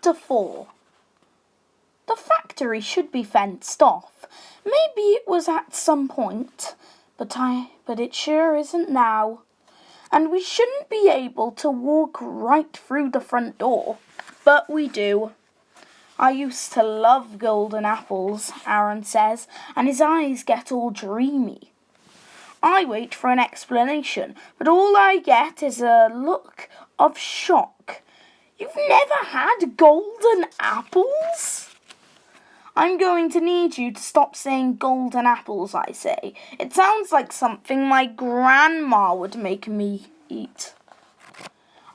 Chapter 4. The factory should be fenced off. Maybe it was at some point, but it sure isn't now. And we shouldn't be able to walk right through the front door, but we do. I used to love golden apples, Aaron says, and his eyes get all dreamy. I wait for an explanation, but all I get is a look of shock. You've never had golden apples? I'm going to need you to stop saying golden apples, I say. It sounds like something my grandma would make me eat.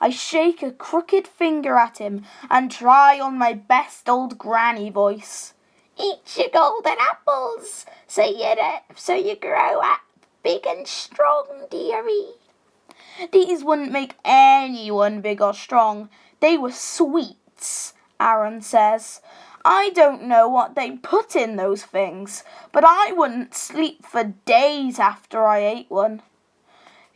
I shake a crooked finger at him and try on my best old granny voice. Eat your golden apples so you grow up big and strong, dearie. These wouldn't make anyone big or strong. They were sweets, Aaron says. I don't know what they put in those things, but I wouldn't sleep for days after I ate one.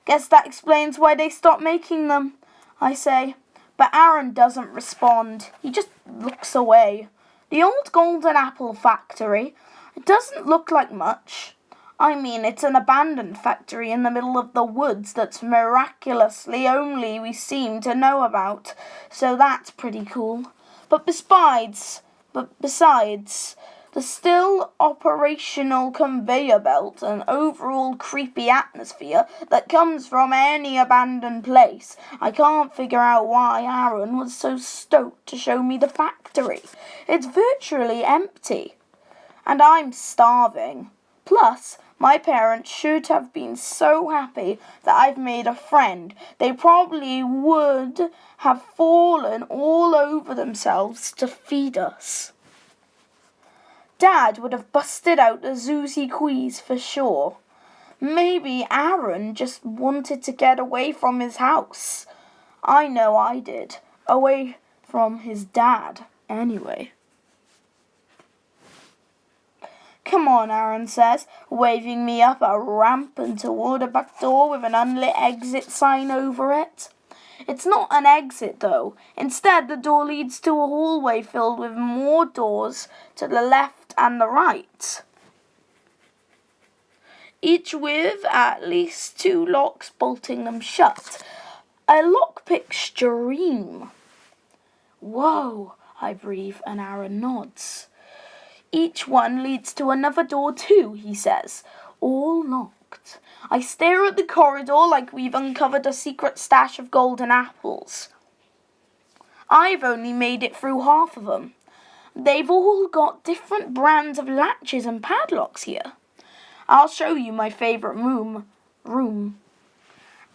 Guess that explains why they stopped making them, I say. But Aaron doesn't respond. He just looks away. The old golden apple factory, it doesn't look like much. I mean, it's an abandoned factory in the middle of the woods that's miraculously only we seem to know about, so that's pretty cool. But besides, the still operational conveyor belt and overall creepy atmosphere that comes from any abandoned place, I can't figure out why Aaron was so stoked to show me the factory. It's virtually empty, and I'm starving. Plus, my parents should have been so happy that I've made a friend. They probably would have fallen all over themselves to feed us. Dad would have busted out a Zoozy quiz for sure. Maybe Aaron just wanted to get away from his house. I know I did. Away from his dad, anyway. Come on, Aaron says, waving me up a ramp and toward a back door with an unlit exit sign over it. It's not an exit, though. Instead, the door leads to a hallway filled with more doors to the left and the right, each with at least 2 locks bolting them shut. A lockpick stream. Whoa, I breathe, and Aaron nods. Each one leads to another door too, he says, all locked. I stare at the corridor like we've uncovered a secret stash of golden apples. I've only made it through half of them. They've all got different brands of latches and padlocks here. I'll show you my favourite room.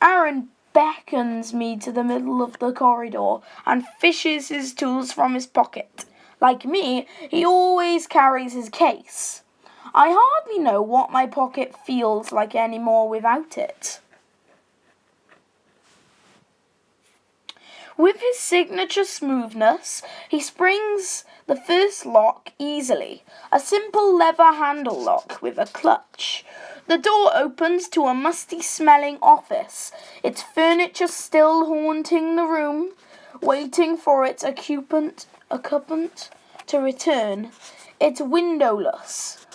Aaron beckons me to the middle of the corridor and fishes his tools from his pocket. Like me, he always carries his case. I hardly know what my pocket feels like anymore without it. With his signature smoothness, he springs the first lock easily, a simple leather handle lock with a clutch. The door opens to a musty-smelling office, its furniture still haunting the room, waiting for its occupant to return. It's windowless,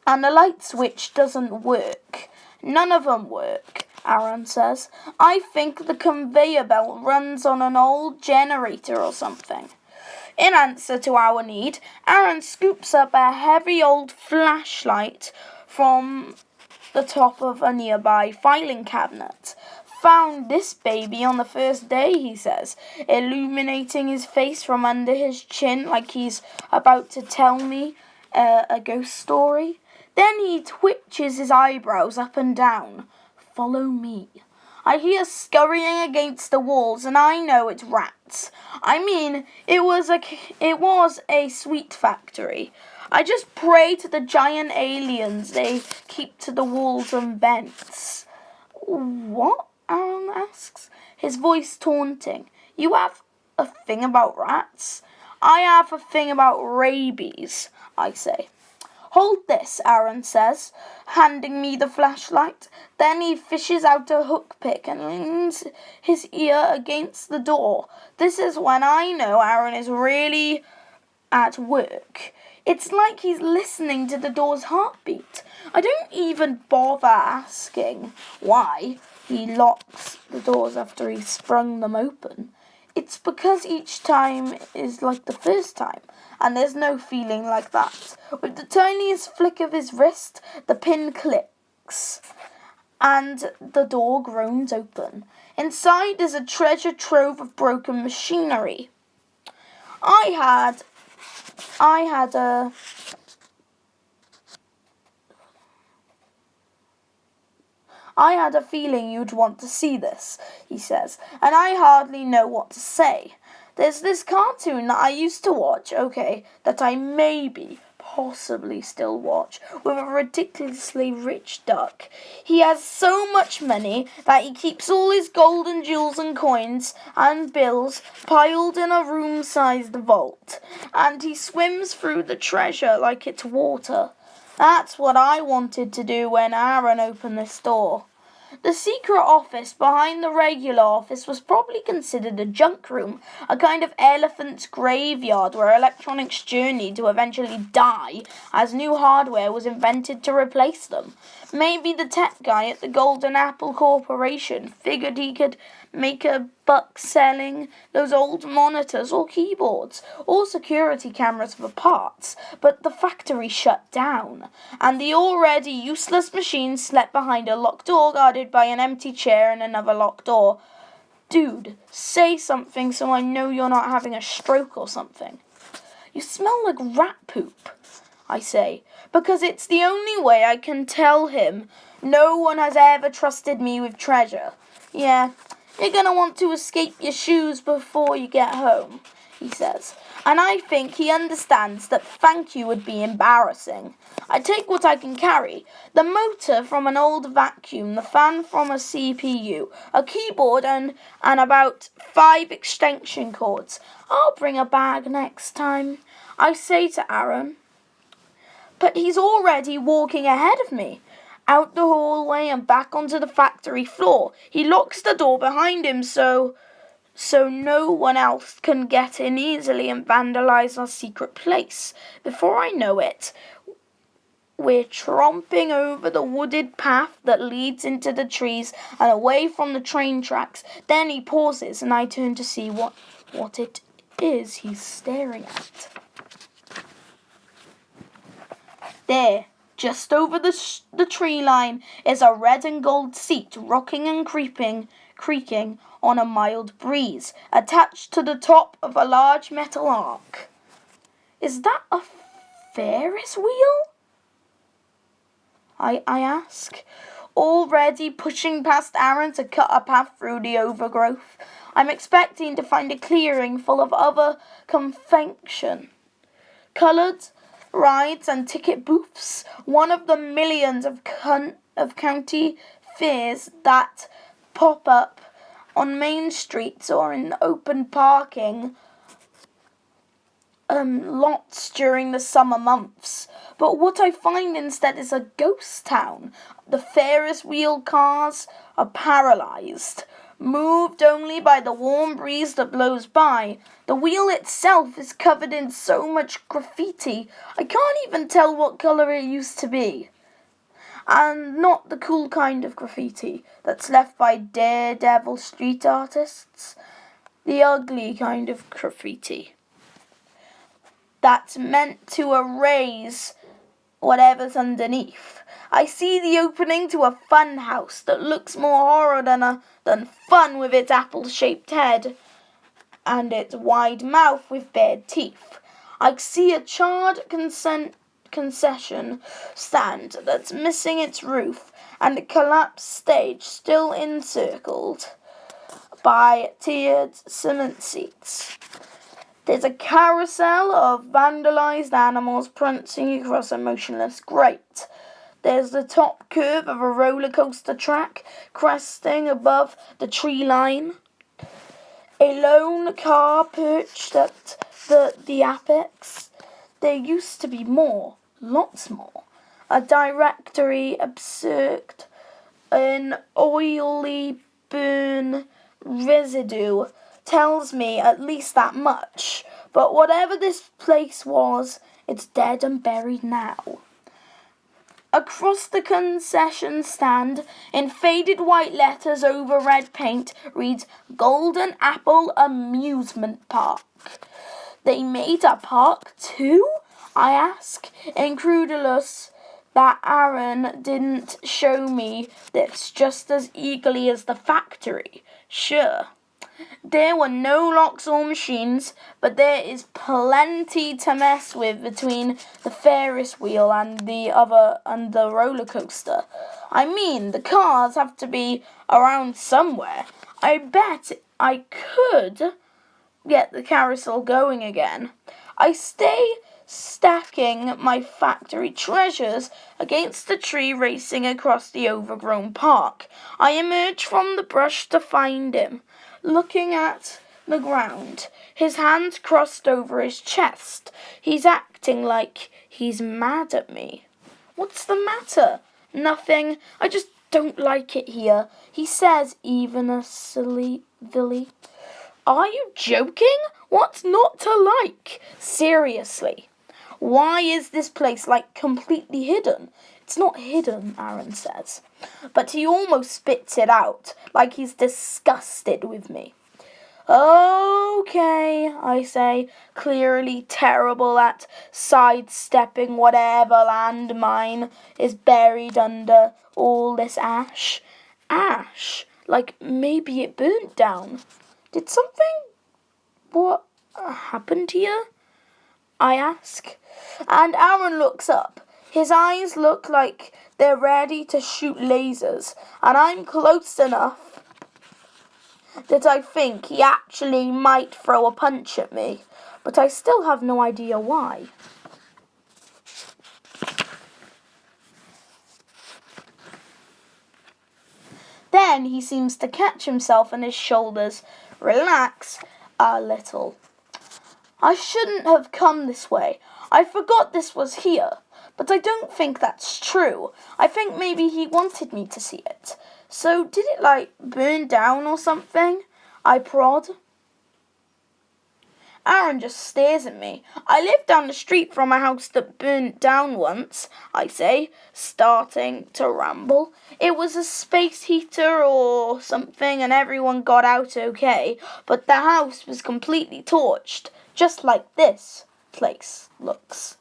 and the light switch doesn't work. None of them work, Aaron says. I think the conveyor belt runs on an old generator or something. In answer to our need, Aaron scoops up a heavy old flashlight from the top of a nearby filing cabinet. Found this baby on the first day, he says, illuminating his face from under his chin like he's about to tell me a ghost story. Then he twitches his eyebrows up and down. Follow me. I hear scurrying against the walls, and I know it's rats. I mean, it was a sweet factory. I just pray to the giant aliens they keep to the walls and vents. What? Aaron asks, his voice taunting. You have a thing about rats? I have a thing about rabies, I say. "Hold this," Aaron says, handing me the flashlight. Then he fishes out a hook pick and leans his ear against the door. This is when I know Aaron is really at work. It's like he's listening to the door's heartbeat. I don't even bother asking why he locks the doors after he's sprung them open. It's because each time is like the first time, and there's no feeling like that. With the tiniest flick of his wrist, the pin clicks, and the door groans open. Inside is a treasure trove of broken machinery. I had a feeling you'd want to see this," he says, and I hardly know what to say. There's this cartoon that I used to watch, that I possibly still watch, with a ridiculously rich duck. He has so much money that he keeps all his gold and jewels and coins and bills piled in a room-sized vault, and he swims through the treasure like it's water. That's what I wanted to do when Aaron opened this door. The secret office behind the regular office was probably considered a junk room, a kind of elephant's graveyard where electronics journeyed to eventually die as new hardware was invented to replace them. Maybe the tech guy at the Golden Apple Corporation figured he could make a buck selling those old monitors or keyboards or security cameras for parts, but the factory shut down, and the already useless machine slept behind a locked door guarded by an empty chair and another locked door. "Dude, say something so I know you're not having a stroke or something." "You smell like rat poop," I say, because it's the only way I can tell him no one has ever trusted me with treasure. "Yeah, you're going to want to escape your shoes before you get home," he says, and I think he understands that thank you would be embarrassing. I take what I can carry: the motor from an old vacuum, the fan from a CPU, a keyboard, and about 5 extension cords. "I'll bring a bag next time," I say to Aaron. But he's already walking ahead of me, out the hallway and back onto the factory floor. He locks the door behind him so no one else can get in easily and vandalize our secret place. Before I know it, we're tromping over the wooded path that leads into the trees and away from the train tracks. Then he pauses and I turn to see what it is he's staring at. There, just over the tree line, is a red and gold seat rocking and creaking on a mild breeze, attached to the top of a large metal arc. "Is that a Ferris wheel?" I ask, already pushing past Aaron to cut a path through the overgrowth. I'm expecting to find a clearing full of other confection, coloured rides and ticket booths, one of the millions of county fairs that pop up on main streets or in open parking lots during the summer months. But what I find instead is a ghost town. The Ferris wheel cars are paralysed, moved only by the warm breeze that blows by. The wheel itself is covered in so much graffiti, I can't even tell what colour it used to be. And not the cool kind of graffiti that's left by daredevil street artists. The ugly kind of graffiti that's meant to erase whatever's underneath. I see the opening to a fun house that looks more horror than fun, with its apple-shaped head and its wide mouth with bared teeth. I see a charred concession stand that's missing its roof and a collapsed stage still encircled by tiered cement seats. There's a carousel of vandalized animals prancing across a motionless grate. There's the top curve of a roller coaster track cresting above the tree line. A lone car perched at the apex. There used to be more, Lots more. A directory absurd, an oily burn residue tells me at least that much. But whatever this place was, it's dead and buried now. Across the concession stand, in faded white letters over red paint, reads Golden Apple Amusement Park. They made a park too? I ask, incredulous that Aaron didn't show me this just as eagerly as the factory. Sure. There were no locks or machines, but there is plenty to mess with between the Ferris wheel and the roller coaster. I mean, the cars have to be around somewhere. I bet I could get the carousel going again. I stay stacking my factory treasures against the tree racing across the overgrown park. I emerge from the brush to find him, looking at the ground, his hands crossed over his chest. He's acting like he's mad at me. What's the matter? Nothing. I just don't like it here, he says earnestly. Are you joking? What's not to like? Seriously. Why is this place completely hidden? It's not hidden, Aaron says. But he almost spits it out, like he's disgusted with me. Okay, I say, clearly terrible at sidestepping whatever landmine is buried under all this ash. Ash? Like maybe it burnt down. Did what happened here? I ask. And Aaron looks up. His eyes look like they're ready to shoot lasers, and I'm close enough that I think he actually might throw a punch at me, but I still have no idea why. Then he seems to catch himself and his shoulders relax a little. I shouldn't have come this way. I forgot this was here. But I don't think that's true. I think maybe he wanted me to see it. So did it burn down or something? I prod. Aaron just stares at me. I live down the street from a house that burnt down once, I say, starting to ramble. It was a space heater or something and everyone got out okay, but the house was completely torched, just like this place looks.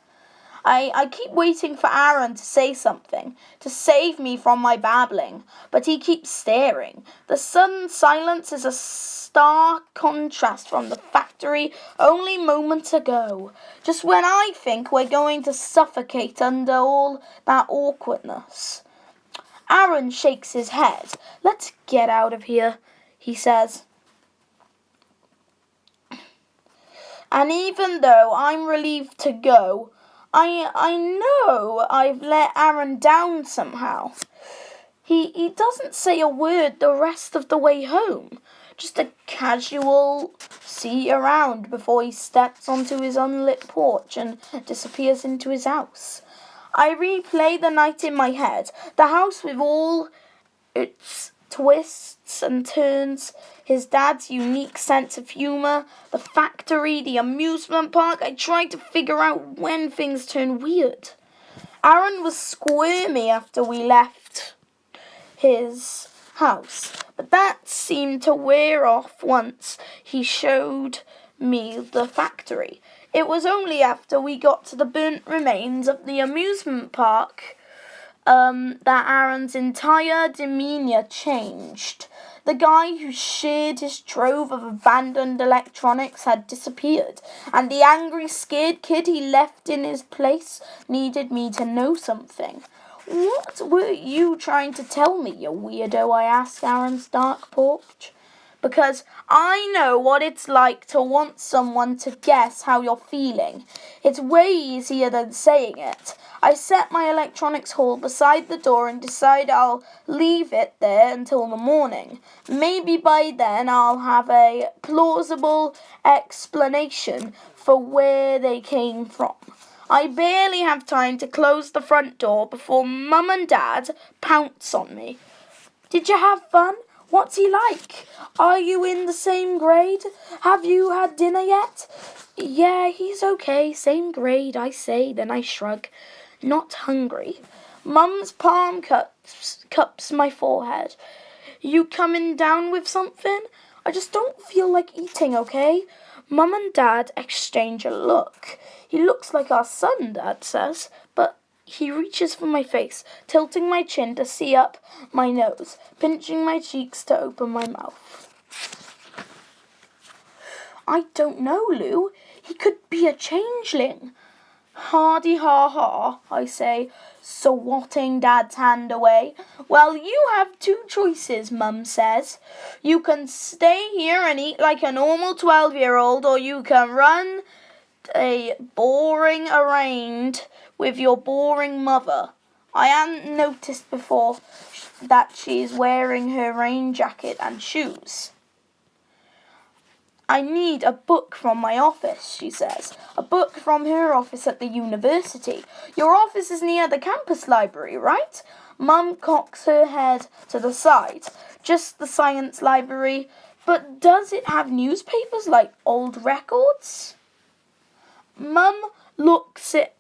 I keep waiting for Aaron to say something, to save me from my babbling, but he keeps staring. The sudden silence is a stark contrast from the factory only moments ago, just when I think we're going to suffocate under all that awkwardness. Aaron shakes his head. Let's get out of here, he says. And even though I'm relieved to go, I know I've let Aaron down somehow. He doesn't say a word the rest of the way home. Just a casual see you around before he steps onto his unlit porch and disappears into his house. I replay the night in my head. The house with all its twists and turns, his dad's unique sense of humour, the factory, the amusement park. I tried to figure out when things turned weird. Aaron was squirmy after we left his house, but that seemed to wear off once he showed me the factory. It was only after we got to the burnt remains of the amusement park that Aaron's entire demeanour changed. The guy who shared his trove of abandoned electronics had disappeared, and the angry, scared kid he left in his place needed me to know something. What were you trying to tell me, you weirdo? I asked Aaron's dark porch. Because I know what it's like to want someone to guess how you're feeling. It's way easier than saying it. I set my electronics haul beside the door and decide I'll leave it there until the morning. Maybe by then I'll have a plausible explanation for where they came from. I barely have time to close the front door before Mum and Dad pounce on me. Did you have fun? What's he like? Are you in the same grade? Have you had dinner yet? Yeah, he's okay. Same grade, I say, then I shrug. Not hungry. Mum's palm cups my forehead. You coming down with something? I just don't feel like eating, okay? Mum and Dad exchange a look. He looks like our son, Dad says, but he reaches for my face, tilting my chin to see up my nose, pinching my cheeks to open my mouth. I don't know, Lou. He could be a changeling. Hardy ha ha, I say, swatting Dad's hand away. Well, you have two choices, Mum says. You can stay here and eat like a normal 12-year-old, or you can run a boring errand with your boring mother. I hadn't noticed before that she's wearing her rain jacket and shoes. I need a book from my office, she says. A book from her office at the university. Your office is near the campus library, right? Mum cocks her head to the side. Just the science library. But does it have newspapers like old records? Mum looks at...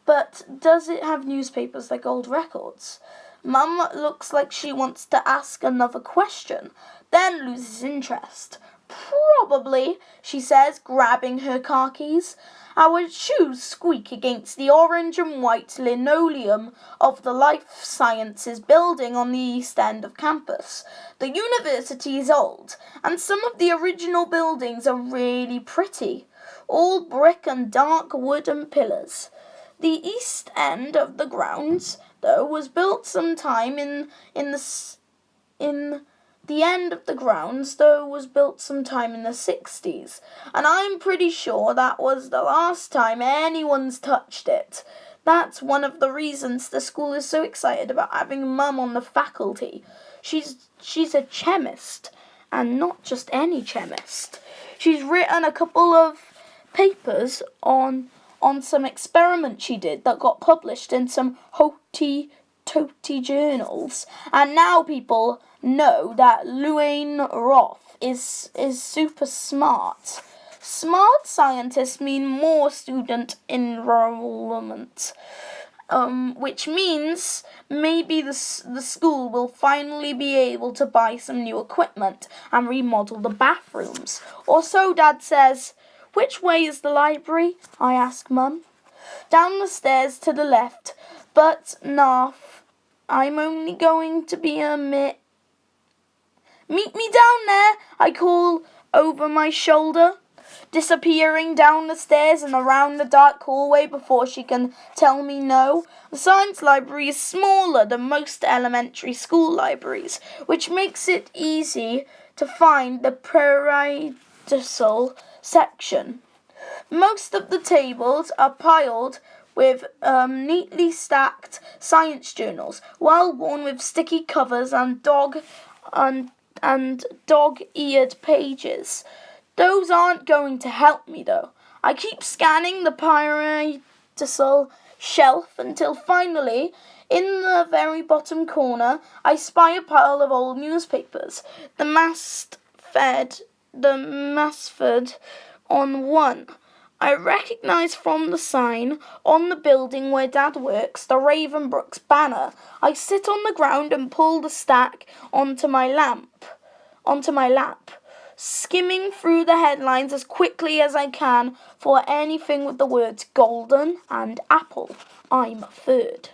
But does it have newspapers like old records? Mum looks like she wants to ask another question, then loses interest. Probably, she says, grabbing her car keys. Our shoes squeak against the orange and white linoleum of the Life Sciences building on the east end of campus. The university is old, and some of the original buildings are really pretty. All brick and dark wooden pillars. The east end of the grounds, though, was built sometime in the 60s, and I'm pretty sure that was the last time anyone's touched it. That's one of the reasons the school is so excited about having Mum on the faculty. She's a chemist, and not just any chemist. She's written a couple of papers on some experiments she did that got published in some hoity-toity journals. And now people know that Luane Roth is super smart. Smart scientists mean more student enrollment, which means maybe the school will finally be able to buy some new equipment and remodel the bathrooms. Or so Dad says. Which way is the library? I ask Mum. Down the stairs to the left, but Narf, I'm only going to be a Meet me down there, I call over my shoulder, disappearing down the stairs and around the dark hallway before she can tell me no. The science library is smaller than most elementary school libraries, which makes it easy to find the paradisal section. Most of the tables are piled with neatly stacked science journals, well worn with sticky covers and dog-eared pages. Those aren't going to help me though. I keep scanning the paradisal shelf until finally, in the very bottom corner, I spy a pile of old newspapers. The Masford on one. I recognise from the sign on the building where Dad works the Ravenbrooks banner. I sit on the ground and pull the stack onto my lap, skimming through the headlines as quickly as I can for anything with the words golden and apple. I'm third.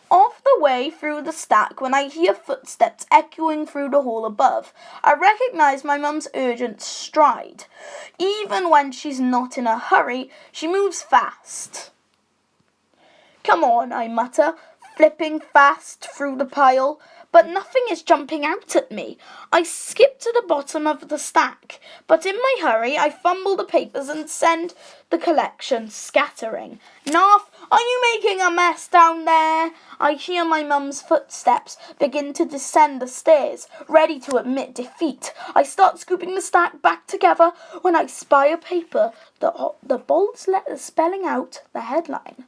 Off the way through the stack when I hear footsteps echoing through the hall above. I recognise my mum's urgent stride. Even when she's not in a hurry, she moves fast. Come on, I mutter, flipping fast through the pile, but nothing is jumping out at me. I skip to the bottom of the stack, but in my hurry I fumble the papers and send the collection scattering. Narf, Are you making a mess down there? I hear my mum's footsteps begin to descend the stairs, ready to admit defeat. I start scooping the stack back together when I spy a paper, the bold letters spelling out the headline.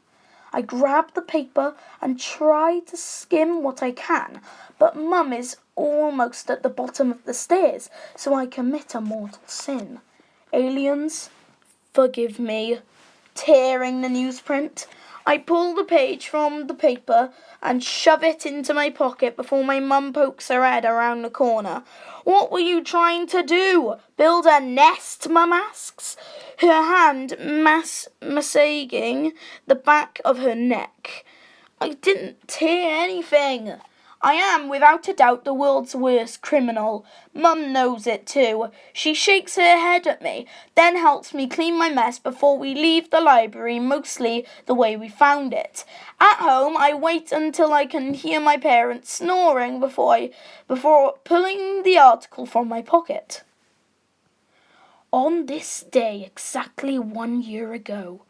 I grab the paper and try to skim what I can, but Mum is almost at the bottom of the stairs, so I commit a mortal sin. Aliens, forgive me. Tearing the newsprint, I pull the page from the paper and shove it into my pocket before my mum pokes her head around the corner. What were you trying to do? Build a nest, Mum asks, her hand massaging the back of her neck. I didn't tear anything. I am, without a doubt, the world's worst criminal. Mum knows it too. She shakes her head at me, then helps me clean my mess before we leave the library mostly the way we found it. At home, I wait until I can hear my parents snoring before pulling the article from my pocket. On this day, exactly 1 year ago,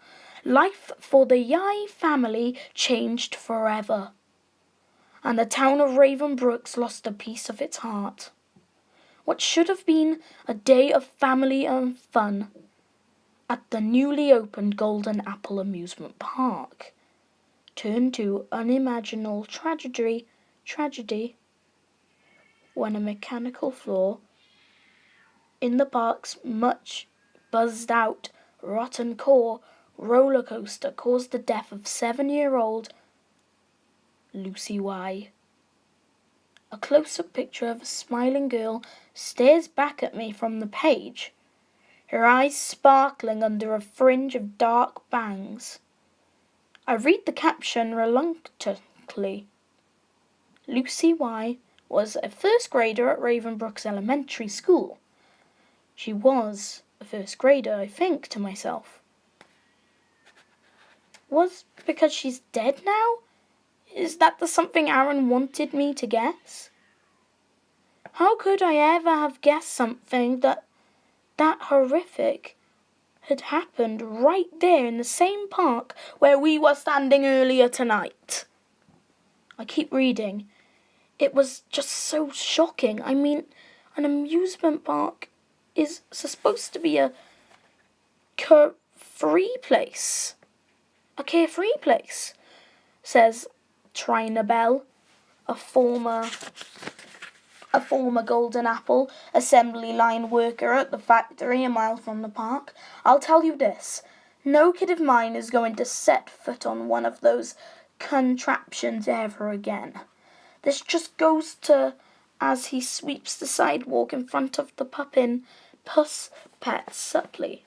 life for the Yai family changed forever, and the town of Ravenbrooks lost a piece of its heart. What should have been a day of family and fun at the newly opened Golden Apple Amusement Park turned to unimaginable tragedy when a mechanical flaw in the park's much buzzed out rotten core roller coaster caused the death of 7-year-old Lucy Y. A close-up picture of a smiling girl stares back at me from the page, her eyes sparkling under a fringe of dark bangs. I read the caption reluctantly. Lucy Y. was a first grader at Ravenbrooks Elementary School. She was a first grader, I think to myself. Was because she's dead now? Is that the something Aaron wanted me to guess? How could I ever have guessed something that horrific had happened right there in the same park where we were standing earlier tonight? I keep reading. It was just so shocking. I mean, an amusement park is supposed to be a carefree place, says Trina Bell, a former Golden Apple assembly line worker at the factory a mile from the park. I'll tell you this, no kid of mine is going to set foot on one of those contraptions ever again. This just goes to as he sweeps the sidewalk in front of the Puss Pet Supply.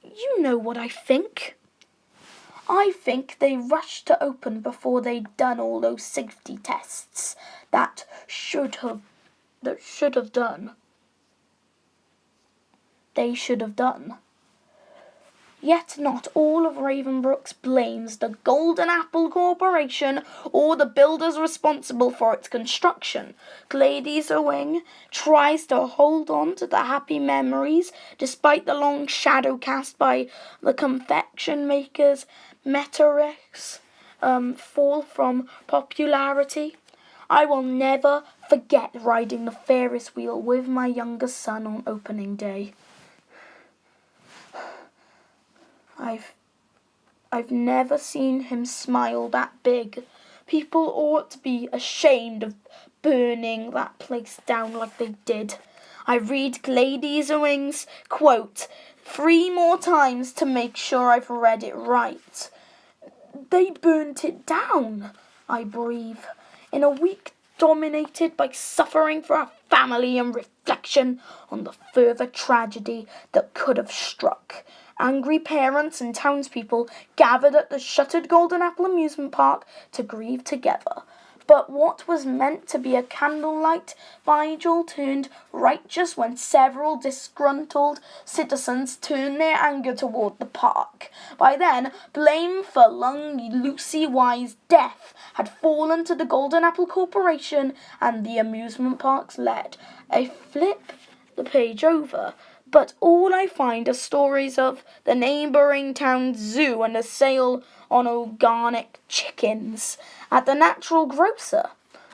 You know what I think. I think they rushed to open before they'd done all those safety tests that should have done. Yet not all of Ravenbrooks blames the Golden Apple Corporation or the builders responsible for its construction. Gladys Owing tries to hold on to the happy memories despite the long shadow cast by the confection makers' meteorics fall from popularity. I will never forget riding the Ferris wheel with my younger son on opening day. I've never seen him smile that big. People ought to be ashamed of burning that place down like they did. I read Gladys Owing's quote 3 more times to make sure I've read it right. They burnt it down, I breathe, in a week dominated by suffering for our family and reflection on the further tragedy that could have struck. Angry parents and townspeople gathered at the shuttered Golden Apple Amusement Park to grieve together. But what was meant to be a candlelight vigil turned righteous when several disgruntled citizens turned their anger toward the park. By then, blame for Lucy Y's death had fallen to the Golden Apple Corporation and the amusement park's lead. I flip the page over. but all I find are stories of the neighbouring town's zoo and a sale on organic chickens at the natural grocer,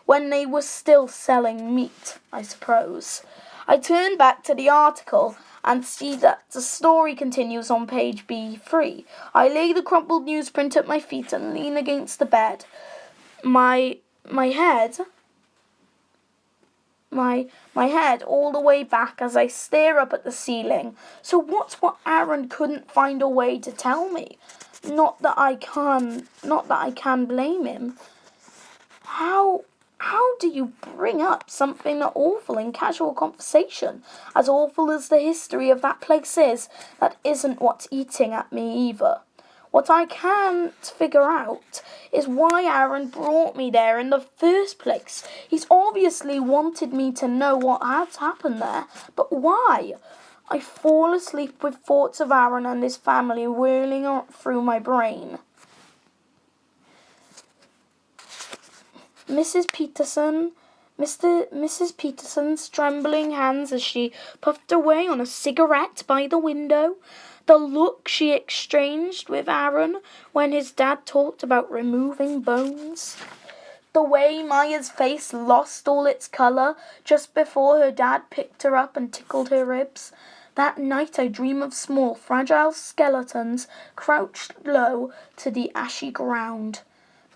when they were still selling meat, I suppose. I turn back to the article and see that the story continues on page B3. I lay the crumpled newsprint at my feet and lean against the bed. My head all the way back as I stare up at the ceiling. So what's what Aaron couldn't find a way to tell me? Not that I can blame him. How do you bring up something that awful in casual conversation? As awful as the history of that place is, that isn't what's eating at me either. What I can't figure out is why Aaron brought me there in the first place. He's obviously wanted me to know what had happened there, but why? I fall asleep with thoughts of Aaron and his family whirling through my brain. Mrs. Peterson's trembling hands as she puffed away on a cigarette by the window. The look she exchanged with Aaron when his dad talked about removing bones. The way Maya's face lost all its colour just before her dad picked her up and tickled her ribs. That night I dream of small, fragile skeletons crouched low to the ashy ground,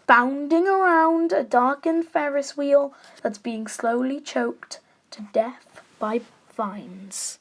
bounding around a darkened Ferris wheel that's being slowly choked to death by vines.